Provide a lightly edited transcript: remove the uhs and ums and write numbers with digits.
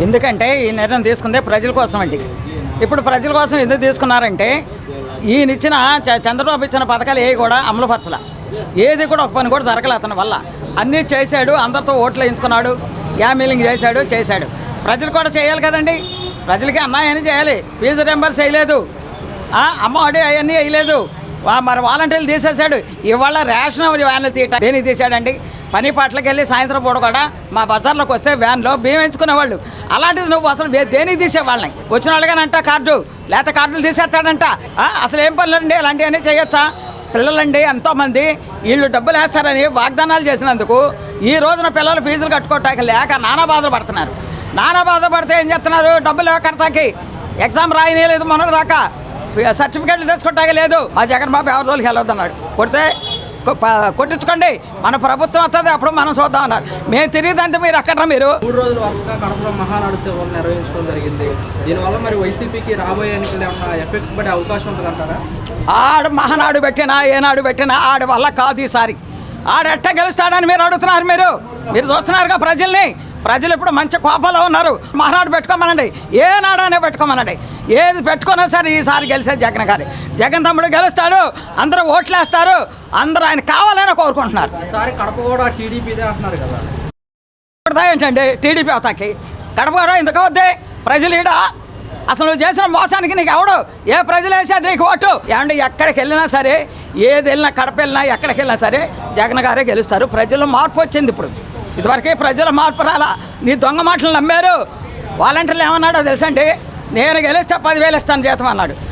ఎందుకంటే ఈ నిర్ణయం తీసుకుందే ప్రజల కోసం అండి. ఇప్పుడు ప్రజల కోసం ఎందుకు తీసుకున్నారంటే ఈయనిచ్చిన చంద్రబాబు ఇచ్చిన పథకాలు ఏవి కూడా అమలుపరచల, ఏది కూడా ఒక పని కూడా జరగలేదు అతని వల్ల. అన్నీ చేశాడు, అందరితో ఓట్లు వేయించుకున్నాడు, గ్యామిలింగ్ చేశాడు. ప్రజలు కూడా చేయాలి కదండి, ప్రజలకి అన్యాయాన్ని చేయాలి. ఫీజు రింబర్స్ వేయలేదు, అమ్మఒడి అవన్నీ వేయలేదు, మరి వాలంటీర్లు తీసేశాడు. ఇవాళ రేషన్ వ్యాన్లు దేనికి తీసాడండి? పని పాటలకు వెళ్ళి సాయంత్రం పూట కూడా మా బజార్లోకి వస్తే వ్యాన్లో బియ్యం ఎంచుకునేవాళ్ళు. అలాంటిది నువ్వు అసలు దేనికి తీసేవాళ్ళని? వచ్చిన వాళ్ళగానంట కార్డు, లేకపోతే కార్డులు తీసేస్తాడంట. అసలు ఏం పనులండి అలాంటివన్నీ చేయొచ్చా? పిల్లలండి ఎంతోమంది వీళ్ళు డబ్బులు వేస్తారని వాగ్దానాలు చేసినందుకు ఈ రోజున పిల్లలు ఫీజులు కట్టుకోవటానికి లేక నానా బాధలు పడుతున్నారు. నానా బాధలు పడితే ఏం చేస్తున్నారు? డబ్బులు కడతాకి ఎగ్జామ్ రాయలేదు, మొన్నటి దాకా సర్టిఫికేట్లు తెచ్చుకోవటానికి లేదు. మా జగన్ బాబు ఎవరి రోజులకి వెళ్ళొద్దన్నాడు. కొట్టించుకోండి, మన ప్రభుత్వం వస్తుంది, అప్పుడు మనం చూద్దాం అన్నారు. మేము తిరిగిదంటే మీరు అక్కడ మీరు 3 రోజులు వరుసగా కడపలో మహానాడు సేవలు నిర్వహించడం జరిగింది. దీనివల్ల మరి వైసీపీకి రాబోయే ఎన్నికలు ఏమన్నా ఎఫెక్ట్ పడే అవకాశం ఉంటుంది అంటారా? ఆడు మహానాడు పెట్టినా ఏనాడు పెట్టినా ఆడి వల్ల కాదు ఈసారి. ఆడు ఎట్ట గెలుస్తాడని మీరు అడుగుతున్నారు. మీరు చూస్తున్నారుగా ప్రజల్ని. ప్రజలు ఇప్పుడు మంచి కోపంలో ఉన్నారు. మహానాడు పెట్టుకోమనండి, ఏ నాడానే పెట్టుకోమనండి, ఏది పెట్టుకున్నా సరే ఈసారి గెలిచేది జగన్ గారి. జగన్ తమ్ముడు గెలుస్తాడు, అందరూ ఓట్లేస్తారు, అందరూ ఆయన కావాలని కోరుకుంటున్నారు. ఈసారి కడప కూడా టీడీపీదే అంటున్నారు కదా, ఏంటండి టీడీపీ అవతాకి? కడప కూడా ఎందుకు వద్దే? ప్రజలు ఈడ అసలు నువ్వు చేసిన మోసానికి నీకు ఎవడు? ఏ ప్రజలు వేసేది నీకు ఓటు? ఏమంటే ఎక్కడికి వెళ్ళినా సరే, ఏది వెళ్ళినా, కడప వెళ్ళినా, ఎక్కడికి వెళ్ళినా సరే జగన్ గారే గెలుస్తారు. ప్రజల్లో మార్పు వచ్చింది. ఇప్పుడు ఇదివరకే ప్రజల మార్పు రాలా. నీ దొంగ మాటలు నమ్మారు. వాలంటీర్లు ఏమన్నాడో తెలుసండి, నేను గెలిస్తే 10,000 ఇస్తాను జీతం అన్నాడు.